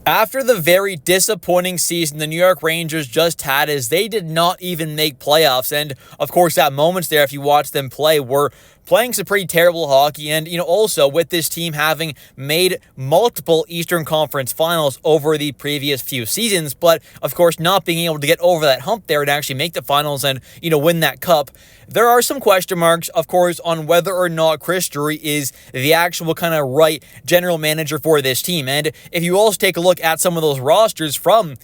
After the very disappointing season the New York Rangers just had, as they did not even make playoffs, and of course at moments there, if you watch them play, were playing some pretty terrible hockey. And, also with this team having made multiple Eastern Conference finals over the previous few seasons, but of course not being able to get over that hump there and actually make the finals and, win that cup, there are some question marks, of course, on whether or not Chris Drury is the actual kind of right general manager for this team. And if you also take a look at some of those rosters from,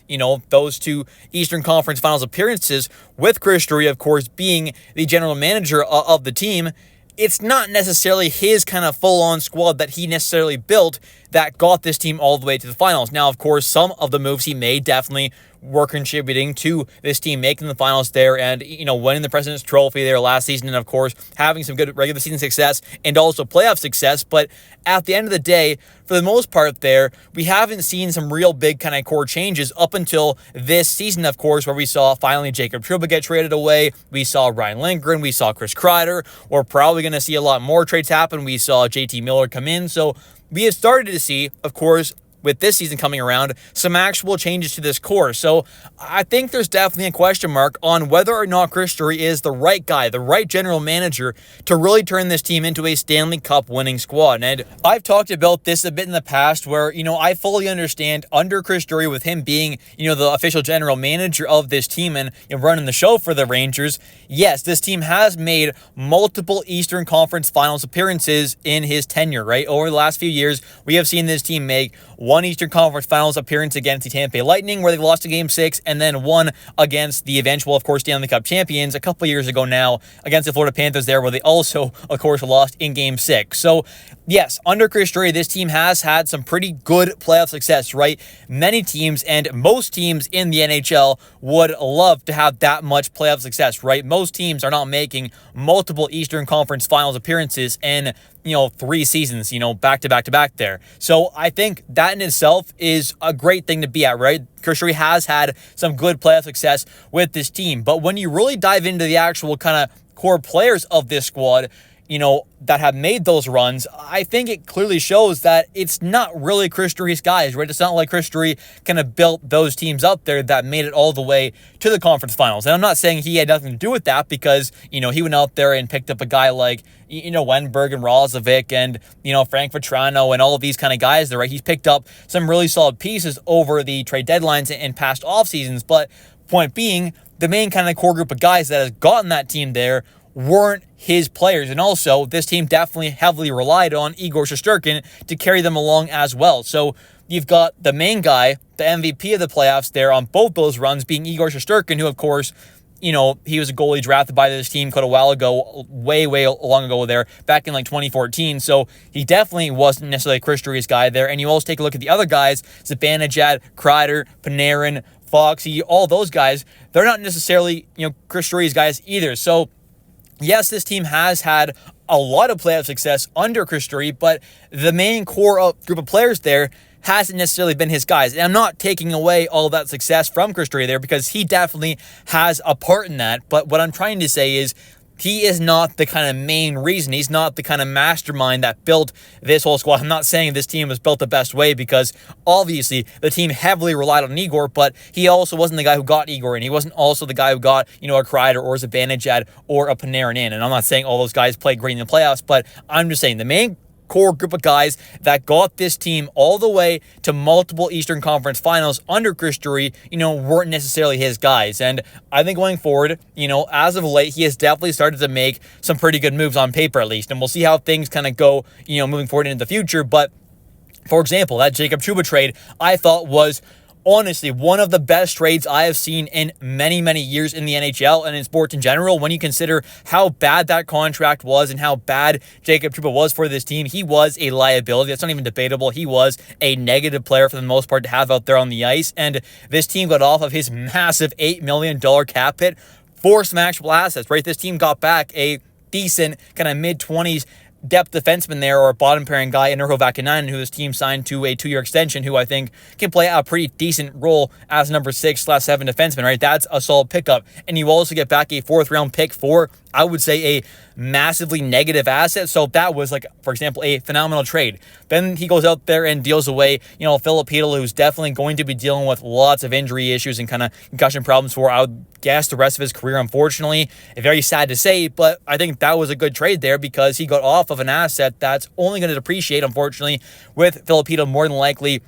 those two Eastern Conference finals appearances, with Chris Drury, of course, being the general manager of the team, it's not necessarily his kind of full-on squad that he necessarily built that got this team all the way to the finals. Now, of course, some of the moves he made definitely were contributing to this team making the finals there and, winning the President's Trophy there last season and, of course, having some good regular season success and also playoff success. But at the end of the day, for the most part there, we haven't seen some real big kind of core changes up until this season, of course, where we saw finally Jacob Trouba get traded away. We saw Ryan Lindgren. We saw Chris Kreider. We're probably going to see a lot more trades happen. We saw JT Miller come in. So we have started to see, of course, with this season coming around, some actual changes to this core. So I think there's definitely a question mark on whether or not Chris Drury is the right guy, the right general manager to really turn this team into a Stanley Cup-winning squad. And I've talked about this a bit in the past where, I fully understand under Chris Drury, with him being, the official general manager of this team and running the show for the Rangers, yes, this team has made multiple Eastern Conference Finals appearances in his tenure, right? Over the last few years, we have seen this team make one Eastern Conference Finals appearance against the Tampa Bay Lightning, where they lost in Game 6, and then one against the eventual, of course, Stanley Cup champions a couple years ago now against the Florida Panthers there, where they also, of course, lost in Game 6. So, yes, under Chris Drury, this team has had some pretty good playoff success, right? Many teams and most teams in the NHL would love to have that much playoff success, right? Most teams are not making multiple Eastern Conference Finals appearances in 3 seasons, back to back to back there. So I think that in itself is a great thing to be at, right? Chris Drury has had some good playoff success with this team. But when you really dive into the actual kind of core players of this squad, that have made those runs, I think it clearly shows that it's not really Chris Drury's guys, right? It's not like Chris Drury kind of built those teams up there that made it all the way to the conference finals. And I'm not saying he had nothing to do with that because, he went out there and picked up a guy like, Wenberg and Rozovic and, Frank Vetrano and all of these kind of guys there, right? He's picked up some really solid pieces over the trade deadlines and past off seasons. But point being, the main kind of core group of guys that has gotten that team there weren't his players. And also, this team definitely heavily relied on Igor Shesterkin to carry them along as well. So you've got the main guy, the MVP of the playoffs there on both those runs being Igor Shesterkin, who, of course, he was a goalie drafted by this team quite a while ago, way long ago there, back in 2014. So he definitely wasn't necessarily Chris Drury's guy there. And you also take a look at the other guys, Zibanejad, Kreider, Panarin, Foxy, all those guys. They're not necessarily, Chris Drury's guys either. So yes, this team has had a lot of playoff success under Chris Drury, but the main core group of players there hasn't necessarily been his guys. And I'm not taking away all that success from Chris Drury there because he definitely has a part in that. But what I'm trying to say is he is not the kind of main reason. He's not the kind of mastermind that built this whole squad. I'm not saying this team was built the best way because obviously the team heavily relied on Igor, but he also wasn't the guy who got Igor in. He wasn't also the guy who got, a Kreider or a Zibanejad or a Panarin in. And I'm not saying all those guys played great in the playoffs, but I'm just saying the main core group of guys that got this team all the way to multiple Eastern Conference Finals under Chris Drury, weren't necessarily his guys. And I think going forward, as of late, he has definitely started to make some pretty good moves on paper at least. And we'll see how things kind of go, moving forward into the future. But for example, that Jacob Trouba trade I thought was honestly one of the best trades I have seen in many, many years in the NHL and in sports in general. When you consider how bad that contract was and how bad Jacob Trouba was for this team, he was a liability. That's not even debatable. He was a negative player for the most part to have out there on the ice. And this team got off of his massive $8 million cap hit for some actual assets, right? This team got back a decent kind of mid-20s depth defenseman there, or a bottom pairing guy in Urho Vakanainen, who his team signed to a 2-year extension, who I think can play a pretty decent role as number 6/7 defenseman, right? That's a solid pickup. And you also get back a 4th round pick for I would say, a massively negative asset. So that was, like, for example, a phenomenal trade. Then he goes out there and deals away, Filipino, who's definitely going to be dealing with lots of injury issues and kind of concussion problems for, I would guess, the rest of his career, unfortunately. Very sad to say, but I think that was a good trade there because he got off of an asset that's only going to depreciate, unfortunately, with Filipino more than likely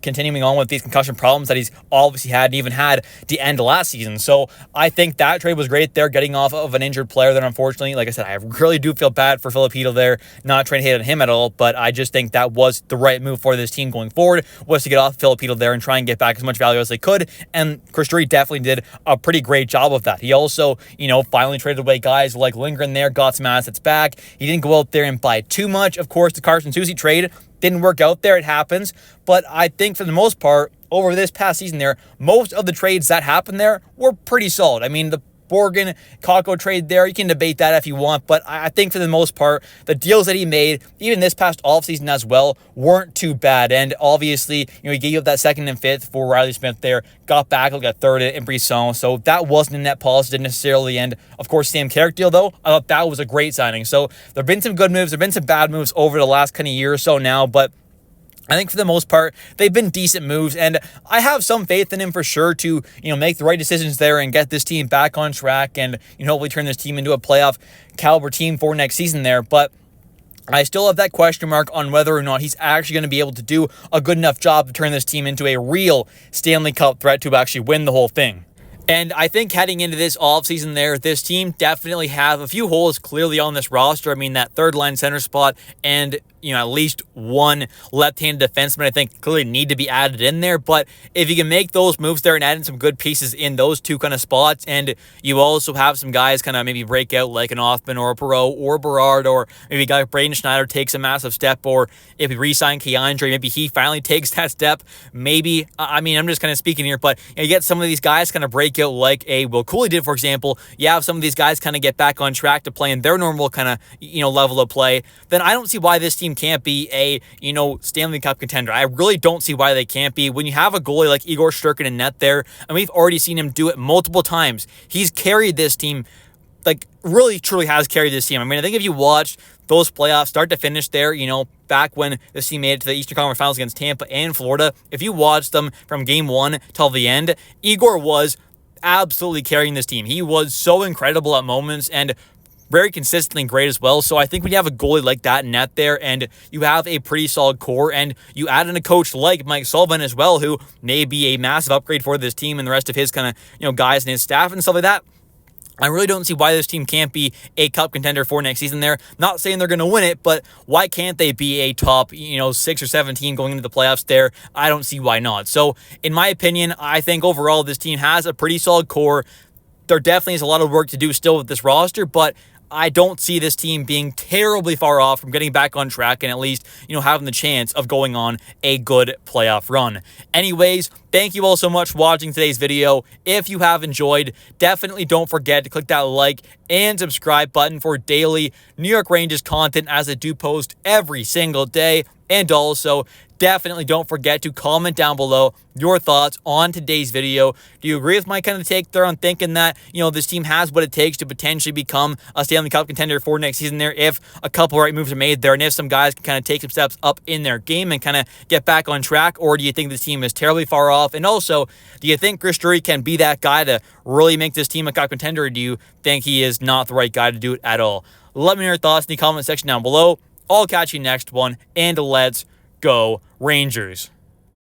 continuing on with these concussion problems that he's obviously had and even had the end of last season. So I think that trade was great there, getting off of an injured player that, unfortunately, like I said, I really do feel bad for Filipino there, not trying to hate on him at all, but I just think that was the right move for this team going forward, was to get off Filipino there and try and get back as much value as they could, and Chris Drury definitely did a pretty great job of that. He also, finally traded away guys like Lindgren there, got some assets back. He didn't go out there and buy too much. Of course, the Carson Soucy trade didn't work out there. It happens. But I think for the most part, over this past season there, most of the trades that happened there were pretty solid. I mean, the Borgen, Kakko trade there, you can debate that if you want, but I think for the most part, the deals that he made, even this past offseason as well, weren't too bad. And obviously, he gave up that second and fifth for Riley Smith there, got back like a third in Brisson, so that wasn't a net positive necessarily. And of course, Sam Carrick deal, though, I thought that was a great signing. So there have been some good moves, there have been some bad moves over the last kind of year or so now, but I think for the most part, they've been decent moves, and I have some faith in him for sure to, make the right decisions there and get this team back on track and, hopefully turn this team into a playoff caliber team for next season there. But I still have that question mark on whether or not he's actually going to be able to do a good enough job to turn this team into a real Stanley Cup threat to actually win the whole thing. And I think heading into this offseason there, this team definitely have a few holes clearly on this roster. I mean, that third line center spot and, at least one left-handed defenseman, I think, clearly need to be added in there. But if you can make those moves there and add in some good pieces in those two kind of spots, and you also have some guys kind of maybe break out like an Hoffman or a Perreault or Berard, or maybe a guy like Braden Schneider takes a massive step, or if we re-sign Keandre, maybe he finally takes that step. Maybe, I'm just kind of speaking here, but you get some of these guys kind of break out like a Will Cooley did, for example. You have some of these guys kind of get back on track to playing their normal kind of, level of play. Then I don't see why this team can't be a, Stanley Cup contender. I really don't see why they can't be. When you have a goalie like Igor Shesterkin in net there, and we've already seen him do it multiple times, he's carried this team, like really truly has carried this team. I mean, I think if you watched those playoffs start to finish there, back when this team made it to the Eastern Conference Finals against Tampa and Florida, if you watched them from game one till the end, Igor was absolutely carrying this team. He was so incredible at moments and very consistently great as well. So I think when you have a goalie like that in net there and you have a pretty solid core and you add in a coach like Mike Sullivan as well, who may be a massive upgrade for this team and the rest of his kind of, guys and his staff and stuff like that, I really don't see why this team can't be a cup contender for next season there. Not saying they're going to win it, but why can't they be a top, 6 or 7 team going into the playoffs there? I don't see why not. So in my opinion, I think overall this team has a pretty solid core. There definitely is a lot of work to do still with this roster, but I don't see this team being terribly far off from getting back on track and at least, having the chance of going on a good playoff run. Anyways, thank you all so much for watching today's video. If you have enjoyed, definitely don't forget to click that like and subscribe button for daily New York Rangers content, as I do post every single day. And also, definitely don't forget to comment down below your thoughts on today's video. Do you agree with my kind of take there on thinking that, this team has what it takes to potentially become a Stanley Cup contender for next season there if a couple right moves are made there and if some guys can kind of take some steps up in their game and kind of get back on track? Or do you think this team is terribly far off? And also, do you think Chris Drury can be that guy to really make this team a cup contender, or do you think he is not the right guy to do it at all? Let me know your thoughts in the comment section down below. I'll catch you next one, and let's go Rangers.